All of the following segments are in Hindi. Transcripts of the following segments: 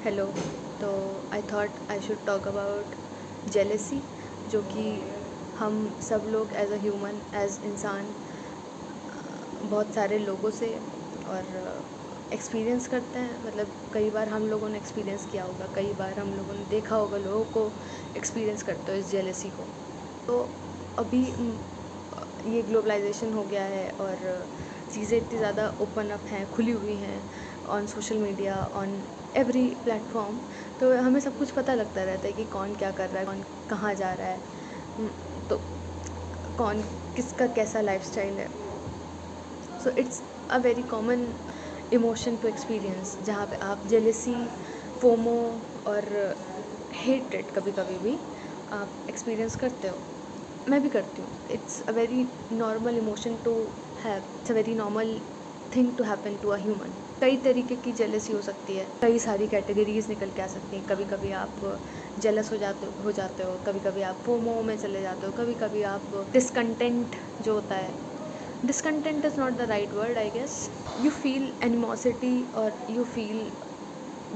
हेलो। तो I thought I should talk about jealousy, जो कि हम सब लोग एज अ ह्यूमन, एज इंसान बहुत सारे लोगों से और एक्सपीरियंस करते हैं। मतलब कई बार हम लोगों ने एक्सपीरियंस किया होगा, कई बार हम लोगों ने देखा होगा लोगों को एक्सपीरियंस करते हो इस जेलेसी को। तो अभी ये ग्लोबलाइजेशन हो गया है और चीज़ें इतनी ज़्यादा ओपन अप हैं, खुली हुई हैं on social media, on every platform. तो हमें सब कुछ पता लगता रहता है कि कौन क्या कर रहा है, कौन कहाँ जा रहा है, तो कौन किसका कैसा लाइफस्टाइल है। So it's a very common emotion to experience, जहाँ पे आप जेलेसी, फोमो और हेट्रेड कभी कभी भी आप एक्सपीरियंस करते हो। मैं भी करती हूँ। It's a very normal emotion to have, it's a very normal thing to happen to a human. कई तरीके की जेलसी हो सकती है, कई सारी कैटेगरीज निकल के आ सकती हैं। कभी कभी आप जेलस हो जाते हो, कभी कभी आप फोमो में चले जाते हो, कभी कभी आप डिसकंटेंट जो होता है, discontent is not the right word I guess. You feel animosity और you feel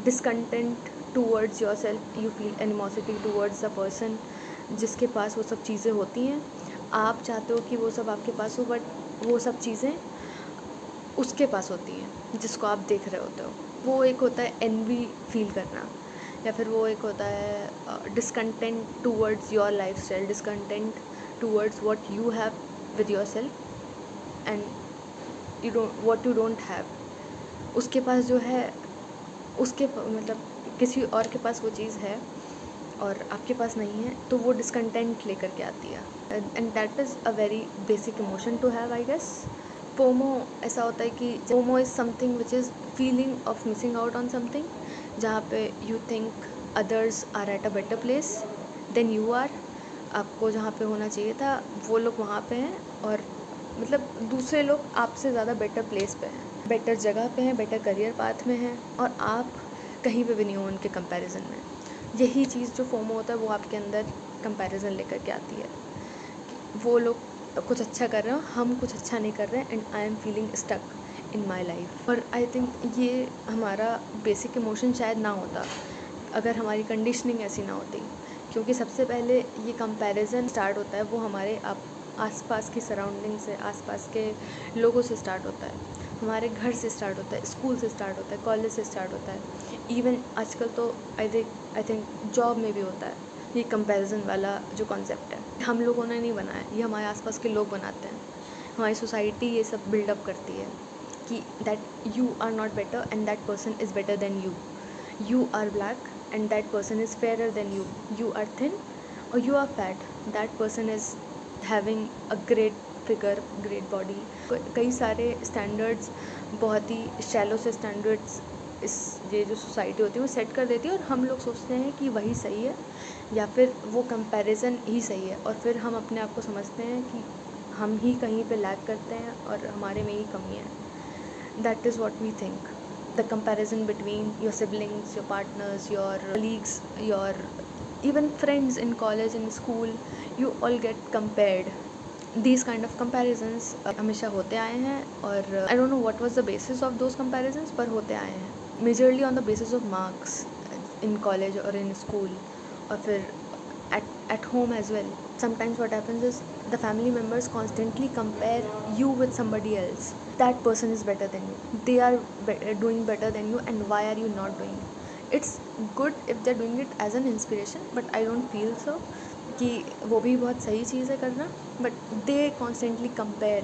discontent towards your self, you feel animosity towards the person जिसके पास वो सब चीज़ें होती हैं। आप चाहते हो कि वो सब आपके पास हो, बट वो सब चीज़ें उसके पास होती हैं जिसको आप देख रहे होते हो। वो एक होता है एनवी फील करना, या फिर वो एक होता है discontent towards your life style, discontent towards what you have with your self and you don't what you don't have. उसके पास जो है, मतलब किसी और के पास वो चीज़ है और आपके पास नहीं है, तो वो डिसकंटेंट लेकर के आती है। And that is a very basic emotion to have I guess. FOMO ऐसा होता है कि FOMO is something which is feeling of missing out on something, जहाँ पे you think others are at a better place than you are. आपको जहाँ पे होना चाहिए था वो लोग वहाँ पे हैं, और मतलब दूसरे लोग आपसे ज़्यादा बेटर प्लेस पे हैं, बेटर जगह पे हैं, बेटर करियर पाथ में हैं, और आप कहीं पे भी नहीं हो उनके कंपैरिजन में। यही चीज़ जो फोमो होता है वो आपके अंदर कंपैरिजन लेकर के आती है। वो लोग कुछ अच्छा कर रहे हो, हम कुछ अच्छा नहीं कर रहे हैं, and I am feeling stuck in my life. और आई थिंक ये हमारा बेसिक इमोशन शायद ना होता अगर हमारी कंडीशनिंग ऐसी ना होती, क्योंकि सबसे पहले ये कंपैरिजन स्टार्ट होता है वो हमारे आसपास की सराउंडिंग से, आसपास के लोगों से स्टार्ट होता है, हमारे घर से स्टार्ट होता है, स्कूल से स्टार्ट होता है, कॉलेज से स्टार्ट होता है। इवन आजकल तो आई थिंक जॉब में भी होता है ये कंपैरिजन वाला जो कॉन्सेप्ट है। हम लोगों ने नहीं बनाया, ये हमारे आसपास के लोग बनाते हैं। हमारी सोसाइटी ये सब बिल्डअप करती है कि that you are not better and that person is better than you, you are black and that person is fairer than you, you are thin or you are fat, that person is having a great figure, great body। कई सारे स्टैंडर्ड्स, बहुत ही शैलो से स्टैंडर्ड्स इस ये जो सोसाइटी होती है वो सेट कर देती है, और हम लोग सोचते हैं कि वही सही है या फिर वो कंपैरिजन ही सही है, और फिर हम अपने आप को समझते हैं कि हम ही कहीं पे लैग करते हैं और हमारे में ही कमी है। That is what we think. The comparison between your siblings, your partners, your colleagues, your even friends in college, in school, you all get compared. These kind of comparisons हमेशा होते आए हैं, और I don't know what was the basis of those comparisons, पर होते आए हैं majorly on the basis of marks in college or in school, और फिर at home as well. Sometimes what happens is the family members constantly compare you with somebody else. That person is better than you, they are doing better than you, and why are you not doing? It's good if they're doing it as an inspiration, but I don't feel so कि वो भी बहुत सही चीज़ है करना, but they constantly compare,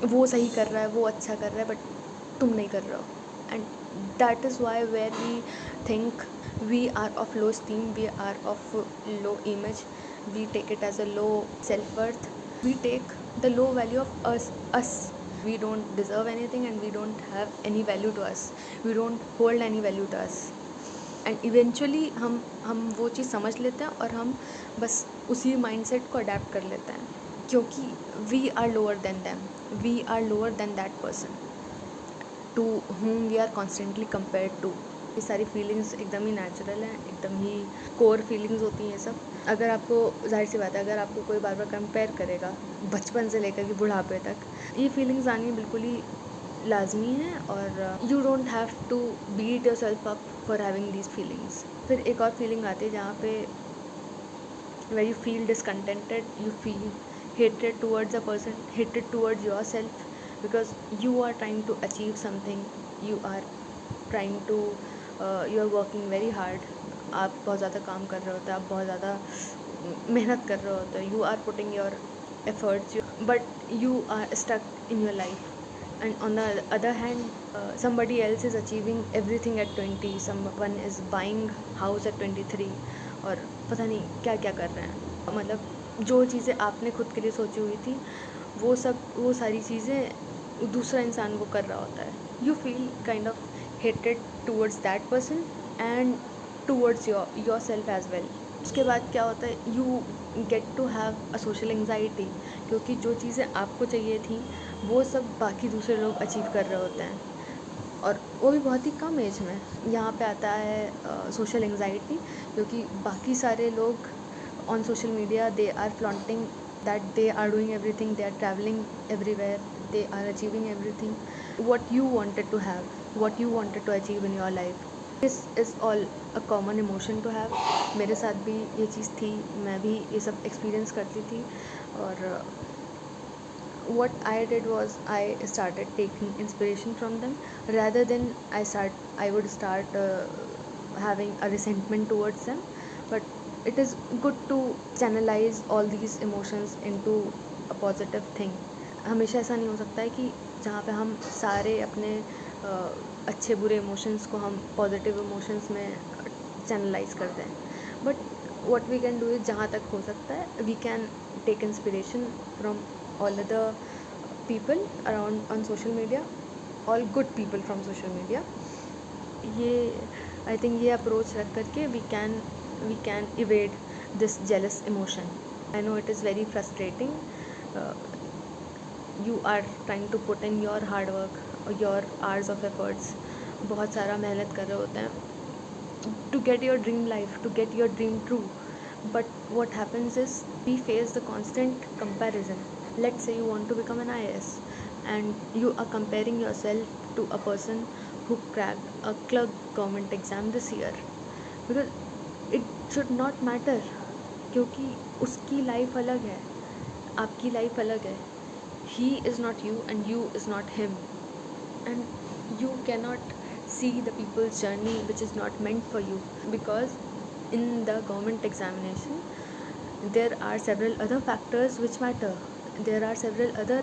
वो सही कर रहा है, वो अच्छा कर रहा है, बट तुम नहीं कर रहे हो। And that is why where we think we are of low esteem, we are of low image, we take it as a low self worth, we take the low value of us। We don't deserve anything and we don't have any value to us, we don't hold any value to us, and eventually हम वो चीज़ समझ लेते हैं और हम बस उसी माइंडसेट को अडेप्ट कर लेते हैं, क्योंकि we are lower than them, we are lower than that person to whom we are constantly compared to. ये सारी फीलिंग्स एकदम ही नेचुरल हैं, एकदम ही कोर फीलिंग्स होती हैं ये सब। अगर आपको, जाहिर सी बात है, अगर आपको कोई बार बार कंपेयर करेगा बचपन से लेकर के बुढ़ापे तक, ये फीलिंग्स आनी बिल्कुल ही लाजमी है। और you don't have to beat your self up for having these feelings. फिर एक और फीलिंग आती है जहाँ पे where you feel discontented, you feel hatred towards a person, hatred towards yourself, because you are trying to achieve something, you are trying to you are working very hard, आप बहुत ज़्यादा काम कर रहे होते हैं, आप बहुत ज़्यादा मेहनत कर रहे होते हो, you are putting your efforts, but you are stuck in your life. And on the other hand, somebody else is achieving everything at 20, someone is buying house at 23 और पता नहीं क्या क्या कर रहे हैं। मतलब जो चीज़ें आपने खुद के लिए सोची हुई थी वो सारी चीज़ें दूसरा इंसान वो कर रहा होता है। You feel kind of hated towards that person and towards your self as well. उसके बाद क्या होता है, you get to have a social anxiety, क्योंकि जो चीज़ें आपको चाहिए थी वो सब बाकी दूसरे लोग अचीव कर रहे होते हैं, और वो भी बहुत ही कम एज में। यहाँ पे आता है सोशल एंग्जाइटी, क्योंकि बाकी सारे लोग on social media they are flaunting that they are doing everything, they are travelling everywhere, they are achieving everything what you wanted to have, what you wanted to achieve in your life. This is all a common emotion to have. मेरे साथ भी ये चीज़ थी, मैं भी ये सब एक्सपीरियंस करती थी, और what I did was I started taking inspiration from them, rather than I would start having a resentment towards them. But it is good to channelize all these emotions into a positive thing. हमेशा ऐसा नहीं हो सकता है कि जहाँ पे हम सारे अपने अच्छे बुरे इमोशंस को हम पॉजिटिव इमोशंस में चैनलाइज करते हैं, but what we can do is, जहाँ तक हो सकता है, we can take inspiration from all other people around on social media, all good people from social media. ये I think ये approach रख करके we can evade this jealous emotion. I know it is very frustrating. You are trying to put in your hard work, your hours of efforts, बहुत सारा मेहनत कर रहे होते हैं to get your dream life, to get your dream true. But what happens is we face the constant comparison. Let's say you want to become an IAS and you are comparing yourself to a person who cracked a clerk government exam this year, because it should not matter, क्योंकि उसकी लाइफ अलग है, आपकी लाइफ अलग है. He is not you and you is not him, and you cannot see the people's journey which is not meant for you, because in the government examination there are several other factors which matter. There are several other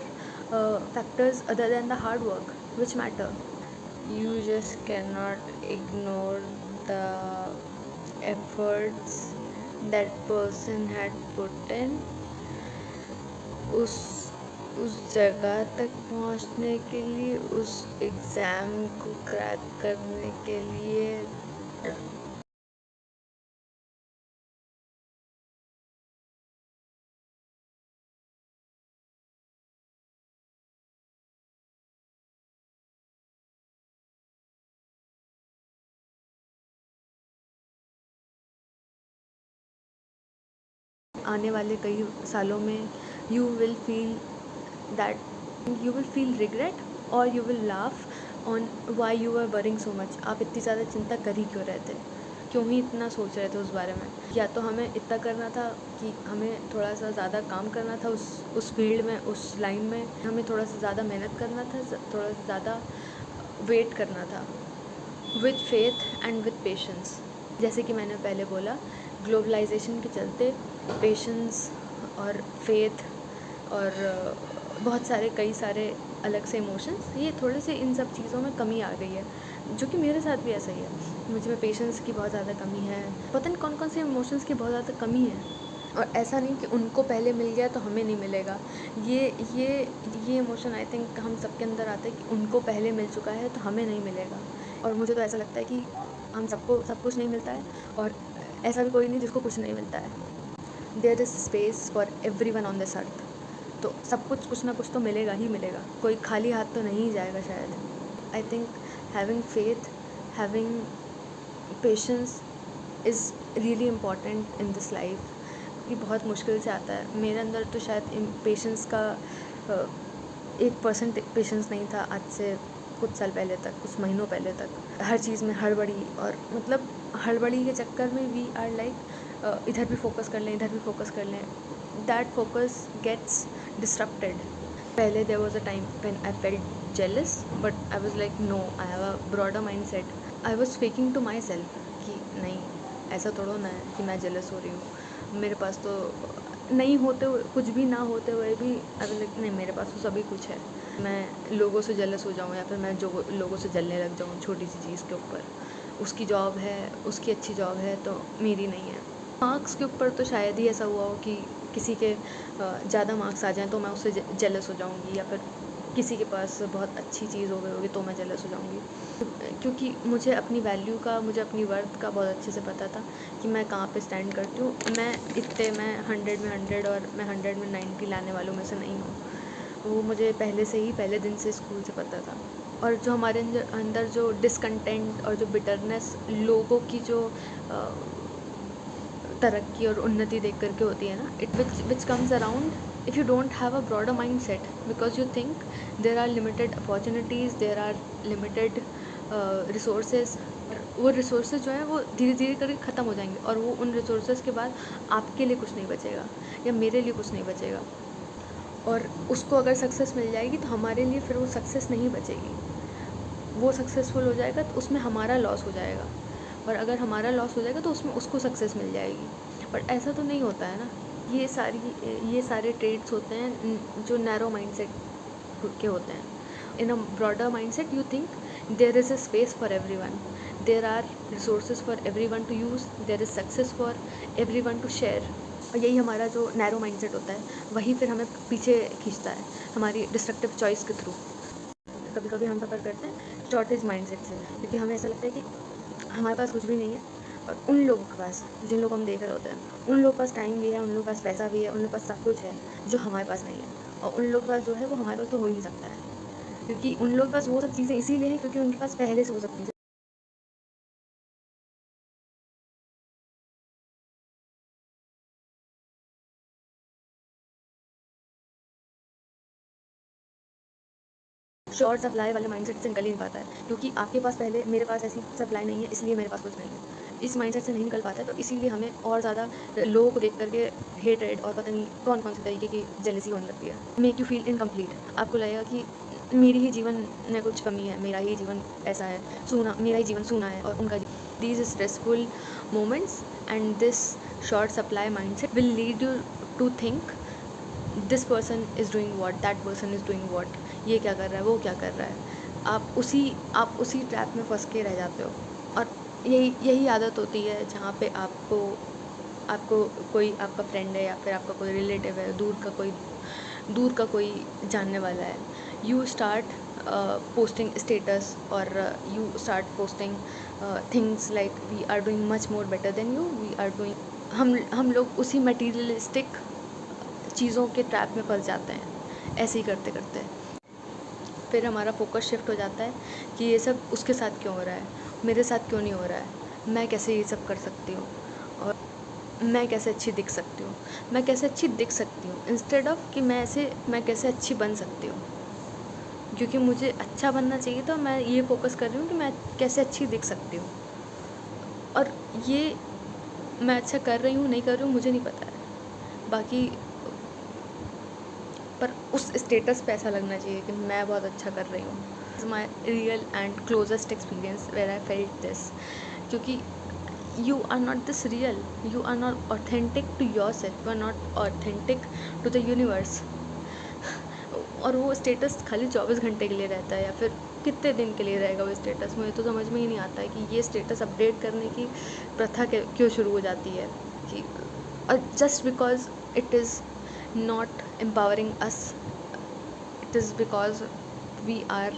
factors other than the hard work which matter. You just cannot ignore the efforts that person had put in उस जगह तक पहुंचने के लिए, उस एग्ज़ाम को क्रैक करने के लिए. आने वाले कई सालों में you will feel regret or you will laugh on why you were worrying so much. आप इतनी ज़्यादा चिंता कर ही क्यों रहे थे, क्यों ही इतना सोच रहे थे उस बारे में. या तो हमें इतना करना था कि हमें थोड़ा सा ज़्यादा काम करना था उस फील्ड में, उस लाइन में, हमें थोड़ा सा ज़्यादा मेहनत करना था, थोड़ा सा ज़्यादा वेट करना था, with faith and with patience. जैसे कि मैंने पहले बोला, ग्लोबलाइजेशन के चलते पेशेंस और फेथ और बहुत सारे कई सारे अलग से इमोशंस, ये थोड़े से इन सब चीज़ों में कमी आ गई है, जो कि मेरे साथ भी ऐसा ही है. मुझ में पेशेंस की बहुत ज़्यादा कमी है, पता नहीं कौन कौन से इमोशंस की बहुत ज़्यादा कमी है. और ऐसा नहीं कि उनको पहले मिल गया तो हमें नहीं मिलेगा. ये इमोशन आई थिंक हम सबके अंदर आता है कि उनको पहले मिल चुका है तो हमें नहीं मिलेगा. और मुझे तो ऐसा लगता है कि हम सबको सब कुछ नहीं मिलता है, और ऐसा भी कोई नहीं जिसको कुछ नहीं मिलता है. There is space for everyone on this earth. तो सब कुछ ना कुछ तो मिलेगा ही मिलेगा, कोई खाली हाथ तो नहीं जाएगा शायद. I think having faith, having patience is really important in this life. कि बहुत मुश्किल से आता है. मेरे अंदर तो शायद पेशेंस का 1% पेशेंस नहीं था आज से कुछ साल पहले तक, कुछ महीनों पहले तक हर चीज़ में हड़बड़ी, और मतलब हड़बड़ी के चक्कर में वी आर लाइक इधर भी फोकस कर लें, इधर भी फोकस कर लें, दैट फोकस गेट्स डिसरप्टेड. पहले there was a time when I felt jealous, but I was like no, I have a broader mind set. I was speaking to my self कि नहीं, ऐसा थोड़ा ना है कि मैं जेलस हो रही हूँ, मेरे पास तो नहीं होते हुए, कुछ भी ना होते हुए भी आई वाज लाइक नहीं, मेरे पास तो सभी कुछ है. मैं लोगों से जेलस हो जाऊँ या फिर मैं जो लोगों से जलने लग जाऊँ छोटी सी चीज़ के ऊपर, उसकी जॉब है, उसकी अच्छी जॉब है तो मेरी नहीं है. मार्क्स के ऊपर तो शायद ही ऐसा हुआ हो कि किसी के ज़्यादा मार्क्स आ जाएं तो मैं उससे जेलस हो जाऊंगी, या फिर किसी के पास बहुत अच्छी चीज़ हो गई होगी तो मैं जेलस हो जाऊंगी. क्योंकि मुझे अपनी वैल्यू का, मुझे अपनी वर्थ का बहुत अच्छे से पता था कि मैं कहाँ पे स्टैंड करती हूँ. मैं 100 में 100 और मैं 100 में 90 लाने वालों में से नहीं हूँ. वो मुझे पहले से ही, पहले दिन से स्कूल से पता था. और जो हमारे अंदर जो डिसकंटेंट और जो बिटरनेस लोगों की जो तरक्की और उन्नति देख करके होती है ना, it which comes around if you don't have a broader mind set, because you think there are limited opportunities, there are limited resources. वो रिसोर्सेज जो हैं वो धीरे धीरे करके ख़त्म हो जाएंगे, और वो उन रिसोर्सेज के बाद आपके लिए कुछ नहीं बचेगा या मेरे लिए कुछ नहीं बचेगा. और उसको अगर सक्सेस मिल जाएगी तो हमारे लिए फिर वो सक्सेस नहीं बचेगी. वो सक्सेसफुल हो जाएगा तो उसमें हमारा लॉस हो जाएगा, और अगर हमारा लॉस हो जाएगा तो उसमें उसको सक्सेस मिल जाएगी. बट ऐसा तो नहीं होता है ना. ये सारे ट्रेड्स होते हैं जो नैरो माइंडसेट के होते हैं. In a broader mindset you think there is a space for everyone, there are resources for everyone to use, there is success for everyone to share. और यही हमारा जो नैरो माइंडसेट होता है, वही फिर हमें पीछे खींचता है हमारी डिस्ट्रक्टिव चॉइस के थ्रू. कभी कभी हम सफ़र करते हैं शॉर्टेज माइंडसेट से, क्योंकि हमें ऐसा लगता है कि हमारे पास कुछ भी नहीं है, और उन लोगों के पास, जिन लोगों को हम देख रहे होते हैं, उन लोगों के पास टाइम भी है, उन लोगों के पास पैसा भी है, उन लोगों के पास सब कुछ है जो हमारे पास नहीं है. और उन लोगों के पास जो है वो हमारे पास तो हो ही नहीं सकता है, क्योंकि उन लोगों के पास वो सब चीज़ें इसीलिए हैं क्योंकि उनके पास पहले से वो सब चीज़ें. शॉर्ट सप्लाई वाले माइंडसेट से निकल ही नहीं पाता है, क्योंकि आपके पास पहले, मेरे पास ऐसी सप्लाई नहीं है इसलिए मेरे पास कुछ नहीं है. इस माइंडसेट से नहीं निकल पाता है, तो इसीलिए हमें और ज़्यादा लोगों को देख करके हेटरेड और पता नहीं कौन कौन से तरीके की जेलसी होने लगती है. Make you feel incomplete. आपको लगेगा कि मेरी ही जीवन में कुछ कमी है, मेरा ही जीवन ऐसा है, सूना, मेरा ही जीवन सूना है और उनका. These stressful moments and this short supply mindset will lead you to think this person is doing what, that person is doing what, ये क्या कर रहा है, वो क्या कर रहा है. आप उसी ट्रैप में फंस के रह जाते हो. और यही आदत होती है जहाँ पे आपको आपको कोई आपका फ्रेंड है या फिर आपका कोई रिलेटिव है, दूर का कोई जानने वाला है. यू स्टार्ट पोस्टिंग स्टेटस, और you start posting things like we are doing much more better than you, we are doing. हम लोग उसी मटीरियलिस्टिक चीज़ों के ट्रैप में फंस जाते हैं. ऐसे ही करते करते फिर हमारा फोकस शिफ्ट हो जाता है कि ये सब उसके साथ क्यों हो रहा है, मेरे साथ क्यों नहीं हो रहा है, मैं कैसे ये सब कर सकती हूँ, और मैं कैसे अच्छी दिख सकती हूँ, मैं कैसे अच्छी दिख सकती हूँ, इंस्टेड ऑफ कि मैं कैसे अच्छी बन सकती हूँ. क्योंकि मुझे अच्छा बनना चाहिए तो मैं ये फोकस कर रही हूँ कि मैं कैसे अच्छी दिख सकती हूँ. और ये मैं अच्छा कर रही हूँ नहीं कर रही हूँ मुझे नहीं पता है, बाकी पर उस स्टेटस पे ऐसा लगना चाहिए कि मैं बहुत अच्छा कर रही हूँ. My real and closest experience where I felt this, क्योंकि you are not this real, you are not authentic to your self, you are not authentic to the universe. और वो स्टेटस खाली 24 घंटे के लिए रहता है, या फिर कितने दिन के लिए रहेगा वो स्टेटस. मुझे तो समझ में ही नहीं आता है कि ये स्टेटस अपडेट करने की प्रथा क्यों शुरू हो जाती है. कि just because it is not empowering us, it is because we are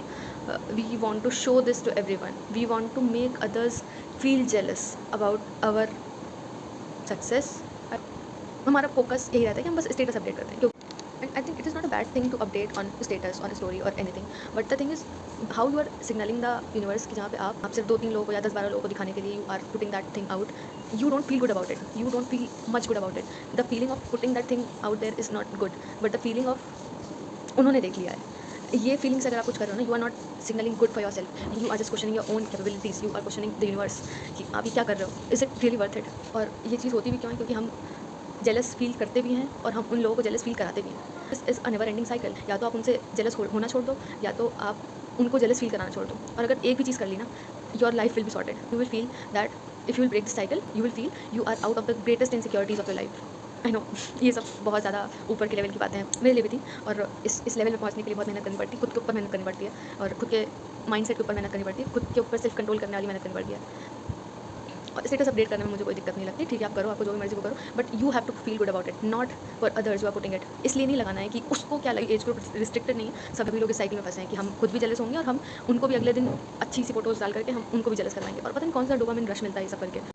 we want to show this to everyone, we want to make others feel jealous about our success. हमारा फोकस यही रहता है कि हम बस स्टेटस अपडेट करते हैं. And I think it is not a bad thing to update on status, on a story or anything, but the thing is how you are signaling the universe कि जहाँ पे आप सिर्फ 2-3 लोगों को या 10-12 लोगों को दिखाने के लिए you are putting that thing out, you don't feel good about it, you don't feel much good about it. The feeling of putting that thing out there is not good, but the feeling of उन्होंने देख लिया है, ये फीलिंग्स अगर आप कुछ कर रहे हो ना, you are not signalling good for your self, you are just questioning your own capabilities, you are questioning the universe कि आप ये क्या कर रहे हो, is it really worth it. और ये चीज़ होती भी क्यों है, क्योंकि हम जेलस फील करते भी हैं और हम उन लोगों को जेलस फील कराते भी हैं। This is a never ending cycle. या तो आप उनसे जेलस होना छोड़ दो, या तो आप उनको जेलस फील कराना छोड़ दो। और अगर एक भी चीज़ कर ली ना, your life will be sorted. You will feel that if you will break this cycle, you will feel you are out of the greatest insecurities of your life. I know ये सब बहुत ज़्यादा ऊपर के लेवल की बातें हैं, मेरे लिए भी थी। और इस लेवल में पहुँचने के लिए बहुत मेहनत करनी पड़ती है, खुद के ऊपर मेहनत करनी पड़ती है, और खुद के माइंडसेट के ऊपर मेहनत करनी पड़ती है, खुद के ऊपर सेल्फ कंट्रोल करने वाली मेहनत करनी पड़ती है। और स्टेटस अपडेट करने में मुझे कोई दिक्कत नहीं लगती, ठीक है आप करो, आपको जो भी मर्जी वो करो, but you have to feel good about it, not for others you are putting it. इसलिए नहीं लगाना है कि उसको क्या लगे, एज ग्रुप रिस्ट्रिक्टेड नहीं है, सभी लोग इस साइकिल में फंसे हैं कि हम खुद भी जेलस होंगे और हम उनको भी अगले दिन अच्छी सी फोटोज डाल करके हम उनको भी जेलस करवाएंगे, और पता नहीं कौन सा डोपामिन रश मिलता है ये सब करके।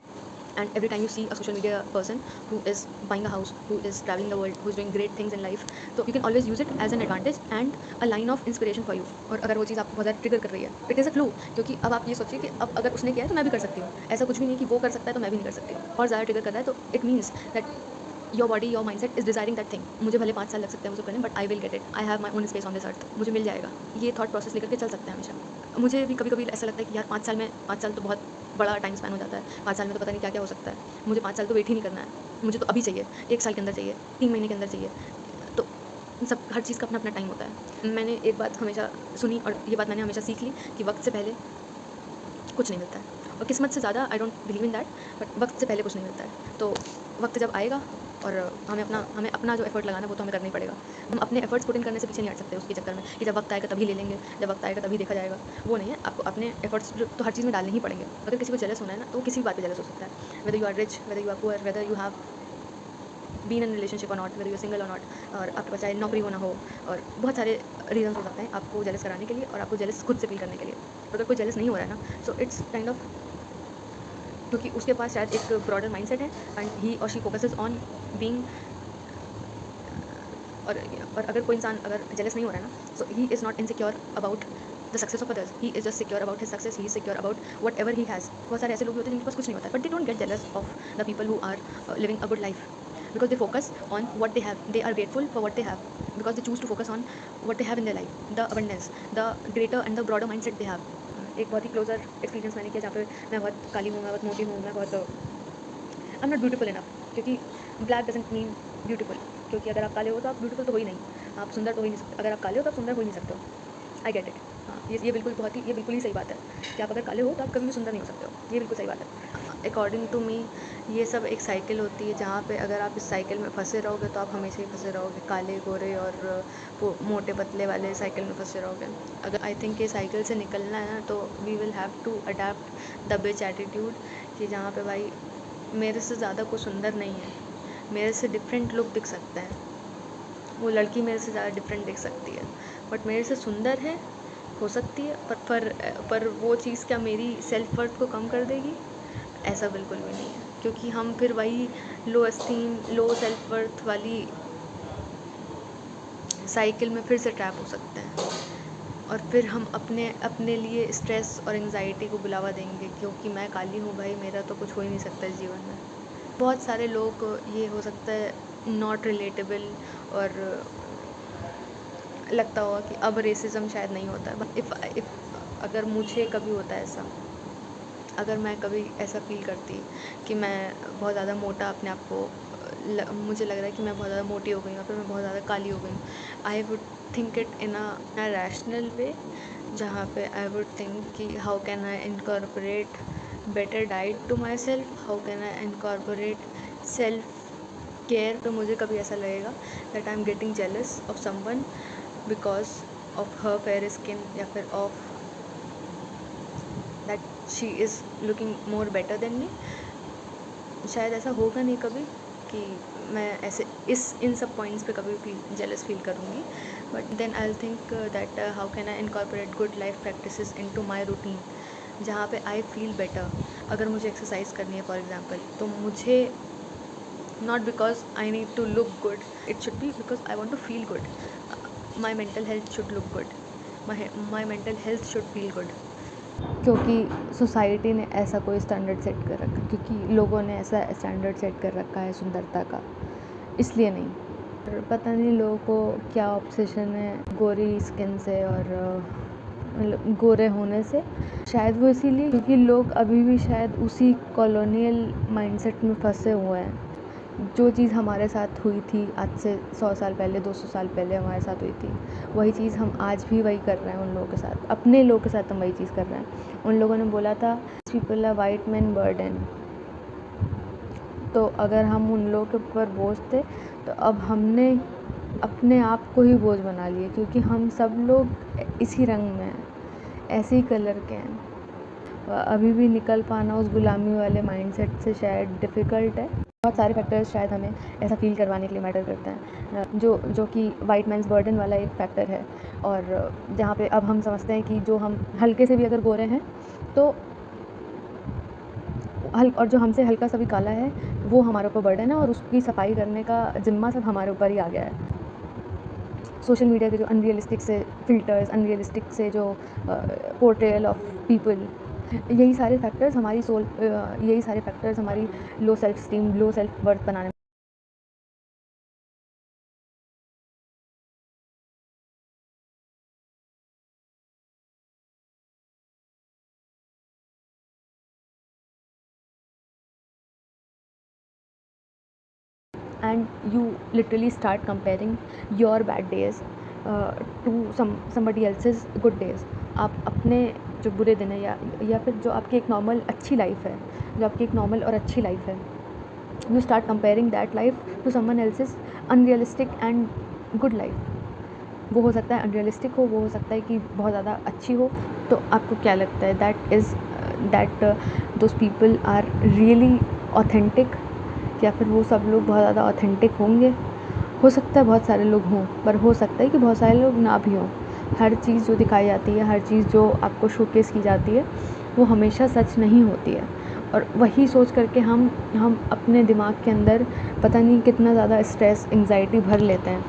And every time you see a social media person who is buying a house, who is traveling the world, who is doing great things in life, so you can always use it as an advantage and a line of inspiration for you. और अगर वो चीज़ आपको बहुत ज़्यादा ट्रिगर कर रही है, इट इज़ अ क्लू, क्योंकि अब आप ये सोचिए कि अब अगर उसने किया है तो मैं भी कर सकती हूँ। ऐसा कुछ भी नहीं कि वो कर सकता है तो मैं भी नहीं कर सकती। और ज़्यादा ट्रिगर कर रहा है तो it means that your body, your mindset is desiring that thing. मुझे भले 5 साल लग सकते हैं मुझे करने, but I will get it. I have my own space on this अर्थ, मुझे मिल जाएगा। ये थॉट प्रोसेस लेकर के चल सकते हैं हमेशा। मुझे भी कभी कभी ऐसा लगता है कि यार 5 साल तो बहुत बड़ा टाइम स्पैन हो जाता है, 5 साल में तो पता नहीं क्या क्या हो सकता है, मुझे 5 साल तो वेट ही नहीं करना है, मुझे तो अभी चाहिए, 1 साल के अंदर चाहिए, 3 महीने के अंदर चाहिए। तो सब हर चीज़ का अपना अपना टाइम होता है। मैंने एक बात हमेशा सुनी और ये बात मैंने हमेशा सीख ली कि वक्त से पहले कुछ नहीं मिलता है, और किस्मत से ज़्यादा I don't believe in that, but वक्त से पहले कुछ नहीं मिलता है। तो वक्त जब आएगा और हमें अपना जो एफर्ट लगाना है वो तो हमें करना ही पड़ेगा। हम अपने एफर्ट्स पुट इन करने से पीछे नहीं हट सकते उसके चक्कर में कि जब वक्त आएगा तभी ले लेंगे, जब वक्त आएगा तभी देखा जाएगा। वो नहीं है, आपको अपने एफर्ट्स तो हर चीज़ में डालने ही पड़ेंगे। अगर किसी को जेलस होना है ना, तो वो किसी भी बात पे जेलस हो सकता है, whether you are rich, whether you are poor, whether you have been in relationship or not, whether you are single or not, और आपके पास चाहे नौकरी हो ना हो, और बहुत सारे रीजन हो सकते हैं आपको जेलस कराने के लिए और आपको जेलस खुद से फील करने के लिए। अगर कोई जेलस नहीं हो रहा है ना, सो इट्स काइंड ऑफ क्योंकि उसके पास शायद एक ब्रॉडर माइंडसेट है एंड ही और शी फोकसेस ऑन बीइंग। और अगर कोई इंसान अगर जेलस नहीं हो रहा है ना, so he is not insecure about the success of others, he is just secure about his success, he is secure about whatever he has. बहुत सारे ऐसे लोग भी होते हैं जिनके पास कुछ नहीं होता है, but they don't get jealous of the people who are living a good life, because they focus on what they have, they are grateful for what they have, because they choose to focus on what they have in their life, the abundance, the greater and the broader mindset they have. एक बहुत ही क्लोजर एक्सपीरियंस मैंने किया जहाँ पे मैं बहुत काली हूँ, मैं बहुत मोटी हूँ, मैं बहुत I am not beautiful enough, क्योंकि ब्लैक डजंट मीन ब्यूटीफुल, क्योंकि अगर आप काले हो तो आप ब्यूटीफुल तो हो ही नहीं, आप सुंदर तो हो ही नहीं सकते। अगर आप काले हो तो आप सुंदर हो ही नहीं सकते हो। I get it. हाँ, ये बिल्कुल ही सही बात है कि आप अगर काले हो तो आप कभी भी सुंदर नहीं हो सकते हो, ये बिल्कुल सही बात है। अकॉर्डिंग टू मी ये सब एक साइकिल होती है जहाँ पे अगर आप इस साइकिल में फंसे रहोगे तो आप हमेशा ही फंसे रहोगे, काले गोरे और मोटे पतले वाले साइकिल में फंसे रहोगे। अगर आई थिंक ये साइकिल से निकलना है ना, तो we will have to adapt the bitch attitude, कि जहाँ पे भाई मेरे से ज़्यादा कोई सुंदर नहीं है, मेरे से डिफरेंट लोग दिख सकते हैं, वो लड़की मेरे से ज़्यादा डिफरेंट दिख सकती है, बट मेरे से सुंदर है, हो सकती है, पर वो चीज़ क्या मेरी सेल्फ वर्थ को कम कर देगी? ऐसा बिल्कुल भी नहीं है, क्योंकि हम फिर वही लो एस्टीम, लो सेल्फ वर्थ वाली साइकिल में फिर से ट्रैप हो सकते हैं, और फिर हम अपने लिए स्ट्रेस और एंग्जाइटी को बुलावा देंगे, क्योंकि मैं काली हूँ भाई, मेरा तो कुछ हो ही नहीं सकता इस जीवन में। बहुत सारे लोग ये हो सकता है नॉट रिलेटेबल, और लगता होगा कि अब रेसिज्म शायद नहीं होता है, बट इफ़ अगर मुझे कभी होता है ऐसा, अगर मैं कभी ऐसा फील करती कि मैं बहुत ज़्यादा मोटा अपने आप को मुझे लग रहा है कि मैं बहुत ज़्यादा मोटी हो गई हूँ, फिर मैं बहुत ज़्यादा काली हो गई हूँ, I would think it in a rational way, जहाँ पे आई वुड थिंक कि how can I incorporate better diet to my self, how can I incorporate self care. तो मुझे कभी ऐसा लगेगा that I am getting jealous of someone because of her fair skin, या फिर of that she is looking more better than me. शायद ऐसा होगा नहीं कभी कि मैं ऐसे इन सब पॉइंट्स पे कभी जेलस फील करूँगी, but then I will think that how can I incorporate good life practices into my routine, जहाँ पे आई फील बेटर। अगर मुझे एक्सरसाइज करनी है फॉर एग्जांपल, तो मुझे not because I need to look good, it should be because I want to feel good. My mental health should look good, my mental health should feel good, क्योंकि सोसाइटी ने ऐसा कोई स्टैंडर्ड सेट कर रखा है, क्योंकि लोगों ने ऐसा स्टैंडर्ड सेट कर रखा है सुंदरता का, इसलिए नहीं। और पता नहीं लोगों को क्या ऑब्सेशन है गोरी स्किन से और मतलब गोरे होने से। शायद वो इसीलिए क्योंकि लोग अभी भी शायद उसी कॉलोनियल माइंडसेट में फंसे हुए हैं। जो चीज़ हमारे साथ हुई थी आज से 100 साल पहले 200 साल पहले हमारे साथ हुई थी, वही चीज़ हम आज भी वही कर रहे हैं उन लोगों के साथ, अपने लोगों के साथ हम वही चीज़ कर रहे हैं। उन लोगों ने बोला था people are white man burden, तो अगर हम उन लोगों के ऊपर बोझ थे तो अब हमने अपने आप को ही बोझ बना लिए, क्योंकि हम सब लोग इसी रंग में हैं, ऐसे ही कलर के हैं। अभी भी निकल पाना उस गुलामी वाले माइंडसेट से शायद डिफ़िकल्ट है। बहुत सारे फैक्टर्स शायद हमें ऐसा फील करवाने के लिए मैटर करते हैं, जो कि वाइट मैन्स बर्डन वाला एक फैक्टर है। और जहाँ पे अब हम समझते हैं कि जो हम हल्के से भी अगर गोरे हैं तो और जो हमसे हल्का सा भी काला है वो हमारे ऊपर बर्डन है, और उसकी सफाई करने का ज़िम्मा सब हमारे ऊपर ही आ गया है। सोशल मीडिया के जो अनरियलिस्टिक से फ़िल्टर्स, अनरियलिस्टिक से जो पोर्ट्रेयल ऑफ पीपल, यही सारे फैक्टर्स हमारी लो सेल्फ स्टीम, लो सेल्फ वर्थ बनाने and you literally start comparing your bad days to somebody else's good days। आप अपने जो बुरे दिन है या फिर जो आपकी एक नॉर्मल अच्छी लाइफ है, जो आपकी एक नॉर्मल और अच्छी लाइफ है, you start comparing that life to someone else's unrealistic and good life। वो हो सकता है अनरियलिस्टिक हो, वो हो सकता है कि बहुत ज़्यादा अच्छी हो। तो आपको क्या लगता है that those people are really authentic, या फिर वो सब लोग बहुत ज़्यादा ऑथेंटिक होंगे? हो सकता है बहुत सारे लोग हों, पर हो सकता है कि बहुत सारे लोग ना भी हों। हर चीज़ जो दिखाई जाती है, हर चीज़ जो आपको शोकेस की जाती है, वो हमेशा सच नहीं होती है। और वही सोच करके हम अपने दिमाग के अंदर पता नहीं कितना ज़्यादा स्ट्रेस, एंग्जाइटी भर लेते हैं,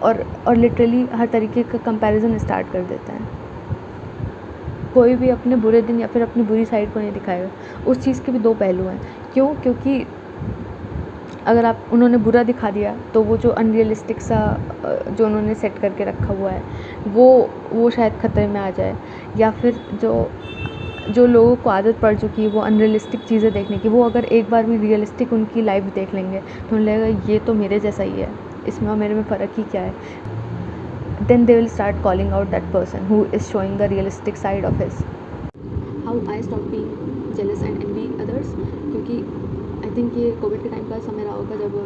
और लिटरली हर तरीके का कंपैरिजन स्टार्ट कर देते हैं। कोई भी अपने बुरे दिन या फिर अपनी बुरी साइड को नहीं दिखाएगा। उस चीज़ के भी दो पहलू हैं। क्यों? क्योंकि अगर उन्होंने बुरा दिखा दिया तो वो जो अनरियलिस्टिक सा जो उन्होंने सेट करके रखा हुआ है वो शायद ख़तरे में आ जाए। या फिर जो लोगों को आदत पड़ चुकी है वो अनरियलिस्टिक चीज़ें देखने की, वो अगर एक बार भी रियलिस्टिक उनकी लाइफ देख लेंगे तो उन्हें लगेगा ये तो मेरे जैसा ही है, इसमें और मेरे में फ़र्क ही क्या है। then they will start calling out that person who is showing the realistic side of his। How I stopped being jealous and envy others, क्योंकि आई थिंक ये कोविड के टाइम का समय रहा होगा जब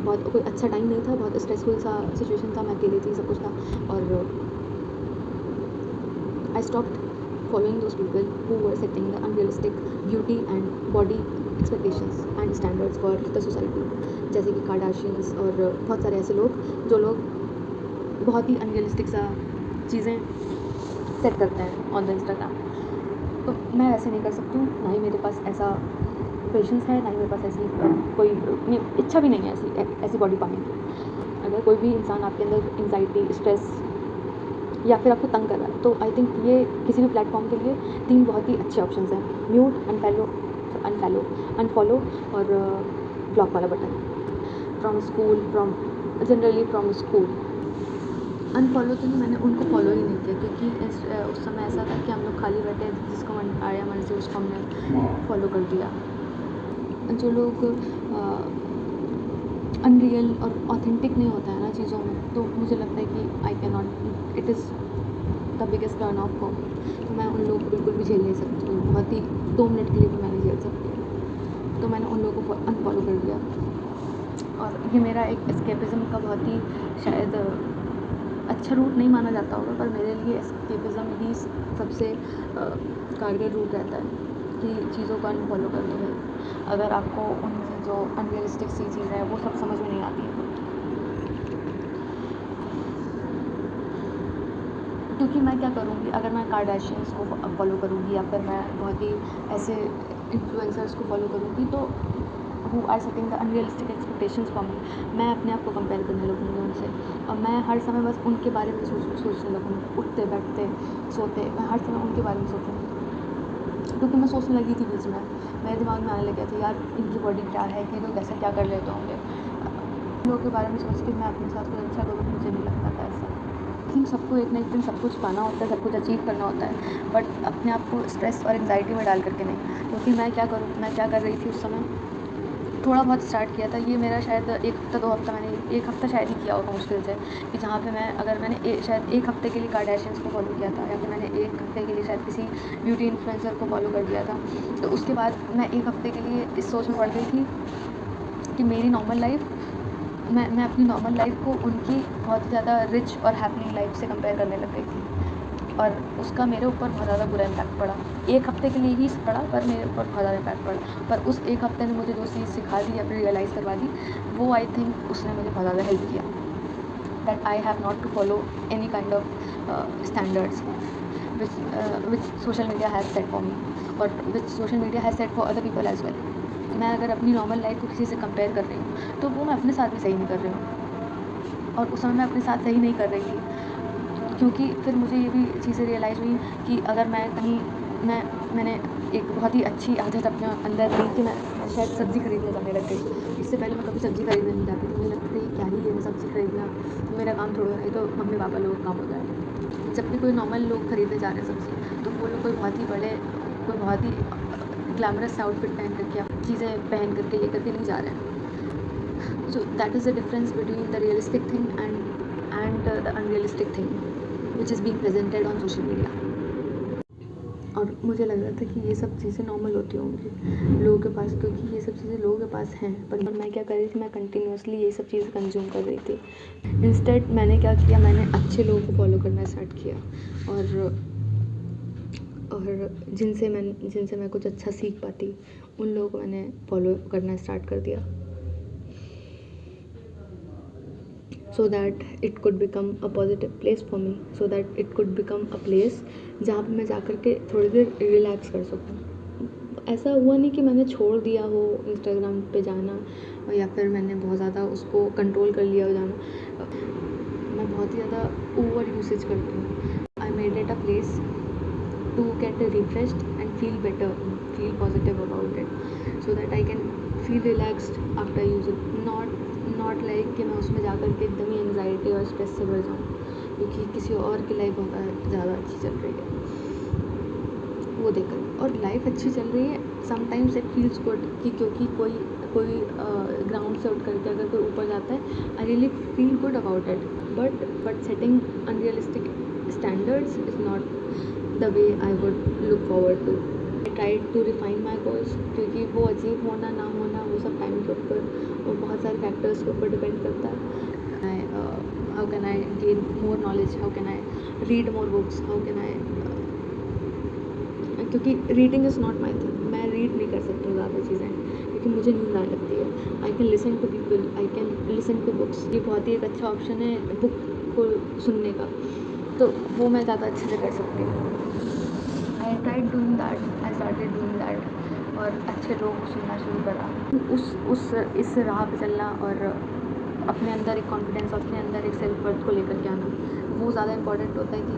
बहुत कोई अच्छा टाइम नहीं था, बहुत स्ट्रेसफुल सा सिचुएशन था, मैं अकेली थी, सब कुछ था। और I stopped following those people who were setting the unrealistic beauty and body expectations and standards for the society, जैसे कि कार्डाशियंस और बहुत सारे ऐसे लोग जो लोग बहुत ही अनरियलिस्टिक सा चीज़ें सेट करते हैं ऑन द इंस्टाग्राम। तो मैं वैसे नहीं कर सकती हूँ, ना ही मेरे पास ऐसा पेशेंस है, ना ही मेरे पास ऐसी कोई इच्छा भी नहीं है ऐसी बॉडी पाने की। अगर कोई भी इंसान आपके अंदर एंग्जाइटी, स्ट्रेस या फिर आपको तंग कर रहा है, तो आई थिंक ये किसी भी प्लेटफॉर्म के लिए 3 बहुत ही अच्छे ऑप्शंस हैं: म्यूट, अनफॉलो और ब्लॉक वाला button. Generally from school. Unfollow तो नहीं, मैंने उनको फॉलो ही नहीं किया, क्योंकि उस समय ऐसा था कि हम लोग खाली बैठे, जिसको आया मन से उसको हमने फॉलो कर दिया। जो लोग अनरियल और ऑथेंटिक नहीं होता है ना चीज़ों में, तो मुझे लगता है कि I can not, it is the biggest turn off for me. तो मैं उन लोगों को बिल्कुल भी झेल नहीं सकती हूँ, बहुत ही 2 मिनट के लिए भी मैं नहीं झेल सकती। तो मैंने उन लोगों को अनफॉलो कर दिया, और ये मेरा एक एस्केपिज़म का बहुत ही शायद अच्छा रूट नहीं माना जाता होगा, पर मेरे लिए एस्केपिज़म ही सबसे कारगर रूट रहता है कि चीज़ों को अनफॉलो कर दो भाई, अगर आपको उनसे जो अनरियलिस्टिक सी चीज़ है वो सब समझ में नहीं आती है। क्योंकि मैं क्या करूँगी अगर मैं कार्डाशियंस को फॉलो करूँगी, या फिर मैं बहुत ही ऐसे इन्फ्लुएंसर्स को फॉलो करूँगी, तो who are setting the unrealistic expectations for me, मैं अपने आप को कंपेयर करने लगूँगी उनसे, और मैं हर समय बस उनके बारे में सोचने लगूँगी, उठते बैठते सोते, मैं हर समय उनके बारे में सोचूँगी। क्योंकि मैं सोचने लगी थी बीच में, मेरे दिमाग में आने लग गया था यार इनकी बॉडी क्या है, कि लोग ऐसा क्या कर लेते होंगे। लोगों के बारे में सोच के मैं अपने साथ कुछ अच्छा करूँ, मुझे नहीं लगता था ऐसा। आई थिंक सबको एक ना एक दिन सब कुछ पाना होता है, सब कुछ अचीव करना होता है, बट अपने आप को स्ट्रेस और एंग्जाइटी में डाल करके नहीं। क्योंकि मैं क्या कर रही थी उस समय, थोड़ा बहुत स्टार्ट किया था ये मेरा, शायद 1 हफ़्ता 2 हफ़्ता, मैंने 1 हफ़्ता शायद ही किया होगा मुश्किल से, कि जहाँ पे मैं, अगर मैंने शायद 1 हफ़्ते के लिए कार्डाशियंस को फॉलो किया था, या फिर मैंने 1 हफ़्ते के लिए शायद किसी ब्यूटी इन्फ्लुएंसर को फॉलो कर दिया था। तो उसके बाद मैं 1 हफ़्ते के लिए इस सोच में पड़ गई थी कि मेरी नॉर्मल लाइफ़, मैं अपनी नॉर्मल लाइफ़ को उनकी बहुत ज़्यादा रिच और हैपनिंग लाइफ़ से कंपेयर करने लग गई थी, और उसका मेरे ऊपर बहुत ज़्यादा बुरा इम्पैक्ट पड़ा। 1 हफ़्ते के लिए ही पड़ा, पर मेरे ऊपर बहुत ज़्यादा इम्पैक्ट पड़ा। पर उस 1 हफ़्ते ने मुझे जो चीज़ सिखा दी या फिर रियलाइज़ करवा दी, वो आई थिंक उसने मुझे बहुत ज़्यादा हेल्प किया, that I have not to follow any kind of standards which social media has set for me, और which social media has set for other people as well. मैं अगर अपनी नॉर्मल लाइफ़ को किसी से कंपेयर कर रही हूँ, तो वो मैं अपने साथ भी सही नहीं कर रही हूँ, और उस समय मैं अपने साथ सही नहीं कर रही थी। क्योंकि फिर मुझे ये भी चीज़ें रियलाइज़ हुई कि अगर मैं कहीं, मैंने एक बहुत ही अच्छी आदत अपने अंदर ली कि मैं शायद सब्ज़ी खरीदने जाने लग गई। इससे पहले मैं कभी सब्ज़ी खरीदने नहीं जाती थी, मुझे लगता था ये क्या ही है, सब्ज़ी खरीदना मेरा काम थोड़ा, नहीं तो मम्मी पापा लोगों का काम होता है। जब भी कोई नॉर्मल लोग खरीदने जा रहे हैं सब्ज़ी, तो वो लोग कोई बहुत ही ग्लैमरस आउटफिट पहन करके या चीज़ें पहन करके ले करके नहीं जा रहे हैं। So that is the difference between the realistic thing and the unrealistic thing which is being presented on social media. और मुझे लग रहा था कि ये सब चीज़ें नॉर्मल होती होंगी लोगों के पास, क्योंकि ये सब चीज़ें लोगों के पास हैं, पर मैं क्या कर रही थी, मैं कंटिन्यूसली ये सब चीज़ें कंज्यूम कर रही थी। इंस्टेड मैंने क्या किया, मैंने अच्छे लोगों को फॉलो करना स्टार्ट किया, और जिनसे मैं कुछ अच्छा सीख पाती, उन लोगों को मैंने फॉलो करना स्टार्ट कर दिया, so that it could become a positive place for me, so that it could become a place जहाँ पे मैं जा कर के थोड़ी देर रिलैक्स कर सकूँ। ऐसा हुआ नहीं कि मैंने छोड़ दिया हो इंस्टाग्राम पे जाना, या फिर मैंने बहुत ज़्यादा उसको कंट्रोल कर लिया हो जाना। मैं बहुत ही ज़्यादा ओवर यूसेज करती हूँ। I made it a place to get refreshed and feel better, feel positive about it, so that I can feel relaxed after using, not like कि मैं उसमें जा कर के एकदम ही एंग्जाइटी और स्ट्रेस से भर जाऊँ, क्योंकि किसी और की लाइफ बहुत ज़्यादा अच्छी चल रही है वो देखकर, और लाइफ अच्छी चल रही है, समटाइम्स इट फील्स गुड कि क्योंकि कोई ग्राउंड से उठ करके अगर कोई ऊपर जाता है, I really feel good about it, but setting unrealistic standards is not the way I would look forward to. I tried to refine my goals, क्योंकि वो अचीव होना ना होना वो सब टाइम के ऊपर और बहुत सारे फैक्टर्स के ऊपर डिपेंड करता है। How can I gain more knowledge, how can I read more books, how can I, क्योंकि reading is not my thing, मैं रीड नहीं कर सकती हूँ ज़्यादा चीज़ें, क्योंकि मुझे नींद आने लगती है। I can listen to people, I can listen to books, ये बहुत ही एक अच्छा ऑप्शन है बुक को सुनने का, तो वो मैं ज़्यादा अच्छे से कर सकती हूँ। I tried doing that, I started doing that, और अच्छे लोग सुनना शुरू करा। इस राह पे चलना और अपने अंदर एक कॉन्फिडेंस, अपने अंदर एक सेल्फ वर्थ को लेकर के आना, वो ज़्यादा इंपॉर्टेंट होता है कि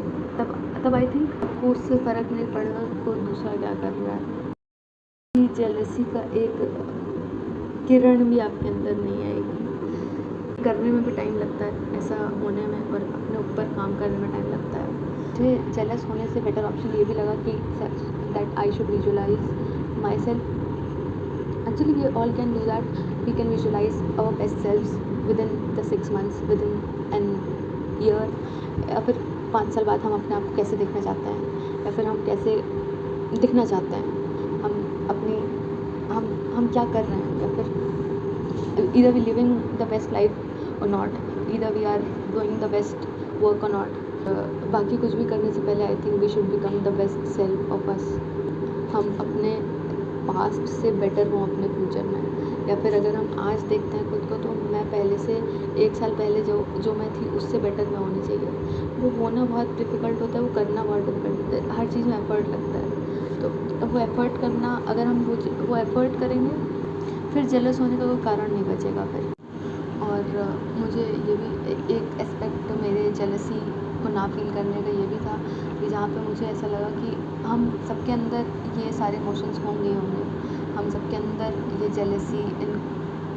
तब आई थिंक आपको उससे फ़र्क नहीं पड़ेगा कि कोई दूसरा क्या कर रहा है। जेलसी का एक किरण भी आपके अंदर नहीं आएगी। करने में भी टाइम लगता है ऐसा होने में, और अपने ऊपर काम करने में टाइम लगता है। मुझे जेलस होने से बेटर ऑप्शन ये भी लगा कि that I should visualise my self. Actually we all can do that, we can visualise our best selves with in the 6 months, with in an year, या फिर 5 साल बाद हम अपने आप को कैसे देखना चाहते हैं, या फिर हम कैसे दिखना चाहते हैं, हम क्या कर रहे हैं, या फिर either we living the best life or not, either we are doing the best work or not. बाकी कुछ भी करने से पहले I think we should become the best self of us. हम अपने पास्ट से बेटर हों अपने फ्यूचर में, या फिर अगर हम आज देखते हैं खुद को, तो मैं पहले से 1 साल पहले जो मैं थी उससे बेटर मैं होनी चाहिए। वो होना बहुत डिफ़िकल्ट होता है, वो करना बहुत डिफ़िकल्ट होता है, हर चीज़ में एफ़र्ट लगता है। तो वो एफ़र्ट करना, अगर हम वो एफ़र्ट करेंगे, फिर जेलस होने का कोई कारण नहीं बचेगा फिर। और मुझे ये भी एक एस्पेक्ट मेरे जेलसी को ना फील करने का ये भी था कि जहाँ पे मुझे ऐसा लगा कि हम सबके अंदर ये सारे इमोशंस होंगे, हम सबके अंदर ये जेलसी,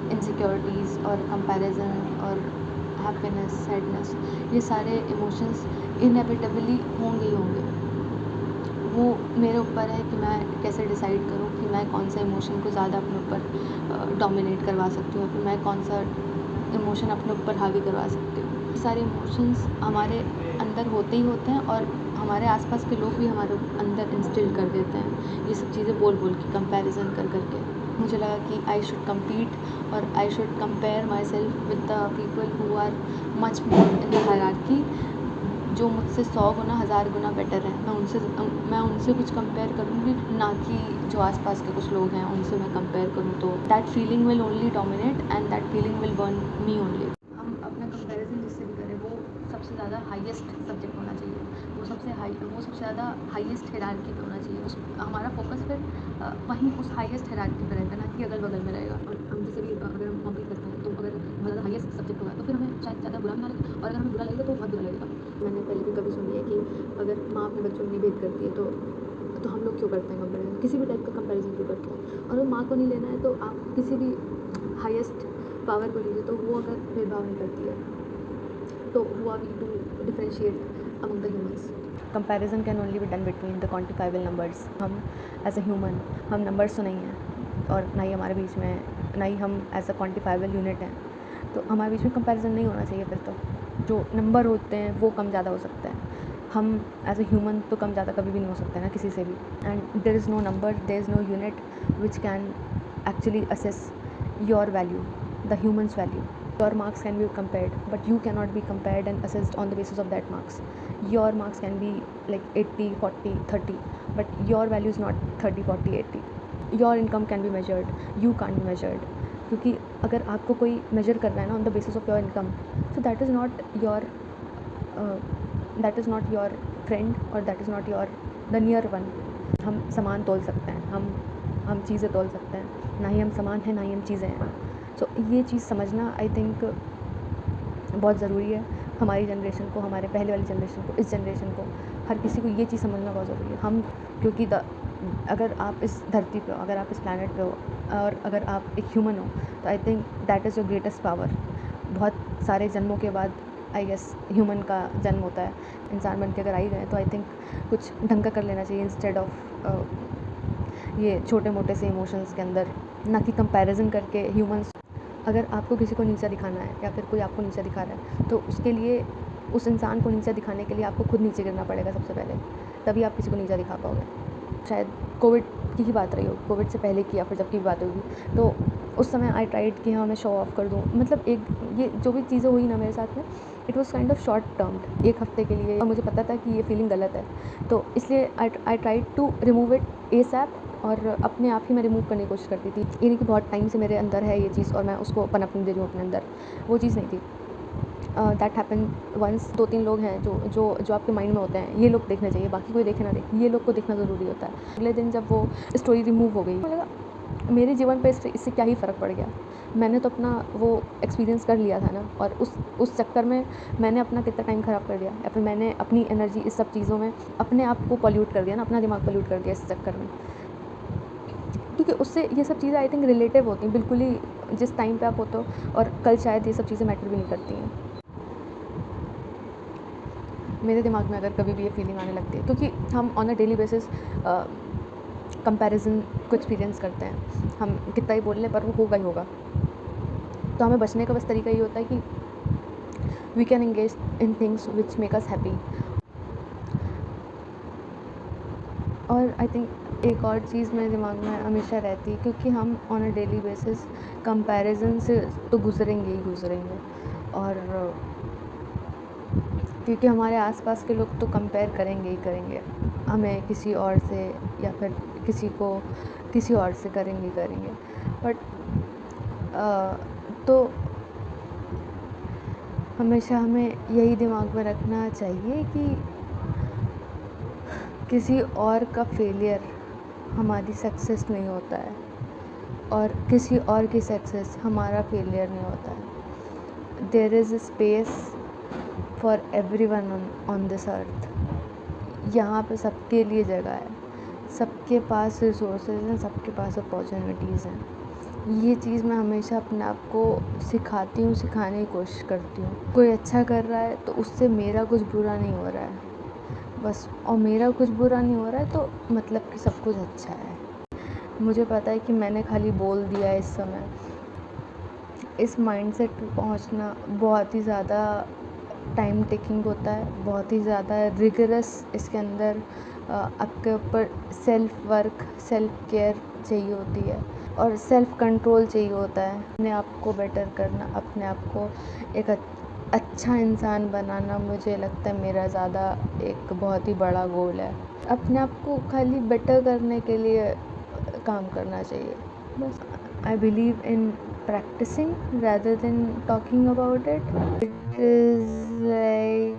इनसिक्योरिटीज़ और कंपैरिजन और हैप्पीनेस, सैडनेस, ये सारे इमोशंस इनएविटेबली होंगे ही होंगे। वो मेरे ऊपर है कि मैं कैसे डिसाइड करूँ कि मैं कौन सा इमोशन को ज़्यादा अपने ऊपर डोमिनेट करवा सकती हूँ, फिर मैं कौन सा इमोशन अपने ऊपर हावी करवा सकती हूँ। ये सारे इमोशंस हमारे अंदर होते ही होते हैं और हमारे आसपास के लोग भी हमारे अंदर इंस्टिल कर देते हैं ये सब चीज़ें बोल बोल के, कंपैरिजन कर करके। मुझे लगा कि आई शुड कम्पीट और I should compare my self with the people who are much more in the hierarchy, जो मुझसे 100 गुना 1000 गुना बेटर है। मैं उनसे कुछ कंपेयर करूँगी, ना कि जो आसपास के कुछ लोग हैं उनसे मैं कंपेयर करूँ। तो that feeling will only dominate and that feeling will burn me only. हम अपना कंपैरिजन जिससे भी करें वो सबसे ज़्यादा हाईएस्ट सब्जेक्ट होना चाहिए, वो सबसे ज़्यादा हाईएस्ट हायरार्की पे होना चाहिए। हमारा फोकस फिर वहीं उस हाईएस्ट हायरार्की पे रहेगा, ना कि अगल बगल में रहेगा। और हम जैसे भी अगर हम कॉम्पीट करते हैं तो अगर बहुत ज़्यादा हाईएस्ट सब्जेक्ट होगा तो फिर हमें शायद ज़्यादा बुरा भी ना लगे, और अगर हमें बुरा लगेगा तो बहुत बुरा लगेगा। मैंने पहले भी कभी सुनी है कि अगर माँ अपने बच्चों को नहीं भेद करती है तो हम लोग क्यों करते हैं कंपैरिजन, किसी भी टाइप का कंपैरिजन क्यों करते हैं। और अगर माँ को नहीं लेना है तो आप किसी भी हाईएस्ट पावर को लीजिए, तो वो अगर भेदभाव नहीं करती है तो who are we to differentiate among the humans. Comparison can only be done between the quantifiable numbers. हम एज अ ह्यूमन, हम नंबर्स तो नहीं हैं और ना ही हमारे बीच में, ना ही हम एज अ क्वांटिफाइबल यूनिट हैं, तो हमारे बीच में कंपैरिजन नहीं होना चाहिए। फिर तो जो नंबर होते हैं वो कम ज़्यादा हो सकते हैं, हम एज अ ह्यूमन तो कम ज़्यादा कभी भी नहीं हो सकते ना किसी से भी। And there is no number, there is no unit which can actually assess your value, the human's value. Your marks can be compared, but you cannot be compared and assessed on the basis of that marks. Your marks can be like 80, 40, 30, but your value is not 30, 40, 80. Your income can be measured, you can't be measured. क्योंकि अगर आपको कोई मेजर कर रहा है ना on the basis of your income, so that is not your friend or that is not your the near one. हम सामान तोल सकते हैं, हम चीज़ें तोल सकते हैं, ना ही हम सामान हैं ना ही हम चीज़ें हैं। सो ये चीज़ समझना आई थिंक बहुत ज़रूरी है हमारी जनरेशन को, हमारे पहले वाली जनरेशन को, इस जनरेशन को, हर किसी को ये चीज़ समझना बहुत ज़रूरी है। हम क्योंकि अगर आप इस धरती पे हो, अगर आप इस प्लैनेट पे हो और अगर आप एक ह्यूमन हो, तो I think that is your greatest power. बहुत सारे जन्मों के बाद आई गेस ह्यूमन का जन्म होता है, इंसान बन के अगर आई गए तो आई थिंक कुछ ढंग का कर लेना चाहिए इंस्टेड ऑफ ये छोटे मोटे से इमोशंस के अंदर, ना कि कंपैरिजन करके ह्यूमंस। अगर आपको किसी को नीचा दिखाना है या फिर कोई आपको नीचा दिखा रहा है, तो उसके लिए, उस इंसान को नीचा दिखाने के लिए आपको खुद नीचे गिरना पड़ेगा सबसे पहले, तभी आप किसी को नीचा दिखा पाओगे। शायद कोविड की ही बात रही हो, कोविड से पहले की या फिर जब की बात होगी, तो उस समय आई ट्राइड कि हाँ मैं शो ऑफ कर दूँ। मतलब एक ये जो भी चीज़ें हुई ना मेरे साथ में, it was kind of short termed, एक हफ्ते के लिए, और मुझे पता था कि ये फीलिंग गलत है, तो इसलिए I tried to remove it ASAP, और अपने आप ही मैं रिमूव करने की कोशिश करती थी। ये नहीं कि बहुत टाइम से मेरे अंदर है ये चीज़ और मैं उसको पनपने दे रही हूँ अपने अंदर, वो चीज़ नहीं थी। That happen once. 2-3 लोग हैं जो आपके माइंड में होते हैं, ये लोग देखने चाहिए, बाकी कोई देखे ना देखे, ये लोग को देखना ज़रूरी होता है। अगले दिन जब वो स्टोरी रिमूव हो गई, मुझे लगा मेरे जीवन पे इससे क्या ही फ़र्क पड़ गया। मैंने तो अपना वो एक्सपीरियंस कर लिया था ना, और उस चक्कर में मैंने अपना कितना टाइम ख़राब कर दिया, या फिर मैंने अपनी एनर्जी इस सब चीज़ों में अपने आप को पॉल्यूट कर दिया ना, अपना दिमाग पॉल्यूट कर दिया इस चक्कर में। क्योंकि उससे ये सब चीज़ें आई थिंक रिलेटिव होती हैं, बिल्कुल ही जिस टाइम पे आप होते हो, और कल शायद ये सब चीज़ें मैटर भी नहीं करती हैं। मेरे दिमाग में अगर कभी भी ये फीलिंग आने लगती है, क्योंकि हम on a daily basis comparison को एक्सपीरियंस करते हैं, हम कितना ही बोल लें पर वो होगा ही होगा। तो हमें बचने का बस तरीका ये होता है कि we can engage in things which make us happy. और आई थिंक एक और चीज़ मेरे दिमाग में हमेशा रहती है, क्योंकि हम on a daily basis comparison से तो गुजरेंगे ही गुजरेंगे, और क्योंकि हमारे आसपास के लोग तो कंपेयर करेंगे ही करेंगे हमें किसी और से, या फिर किसी को किसी और से करेंगे ही करेंगे। बट तो हमेशा हमें यही दिमाग में रखना चाहिए कि किसी और का फेलियर हमारी सक्सेस नहीं होता है, और किसी और की सक्सेस हमारा फेलियर नहीं होता है। There is a space for everyone on this earth. यहाँ पे सबके लिए जगह है, सबके पास रिसोर्सेज हैं, सबके पास अपॉर्चुनिटीज़ हैं। ये चीज़ मैं हमेशा अपने आप को सिखाती हूँ, सिखाने की कोशिश करती हूँ। कोई अच्छा कर रहा है तो उससे मेरा कुछ बुरा नहीं हो रहा है बस, और मेरा कुछ बुरा नहीं हो रहा है तो मतलब कि सब कुछ अच्छा है। मुझे पता है कि मैंने खाली बोल दिया है इस समय। इस माइंडसेट पे पहुँचना बहुत ही ज़्यादा टाइम टेकिंग होता है, बहुत ही ज़्यादा रिगरस इसके अंदर आपके ऊपर सेल्फ वर्क, सेल्फ केयर चाहिए होती है और सेल्फ कंट्रोल चाहिए होता है। अपने आप को बेटर करना, अपने आप को एक अच्छा इंसान बनाना, मुझे लगता है मेरा ज़्यादा एक बहुत ही बड़ा गोल है। अपने आप को खाली बेटर करने के लिए काम करना चाहिए बस। I believe in practicing rather than talking about it. It is like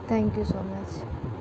thank you so much.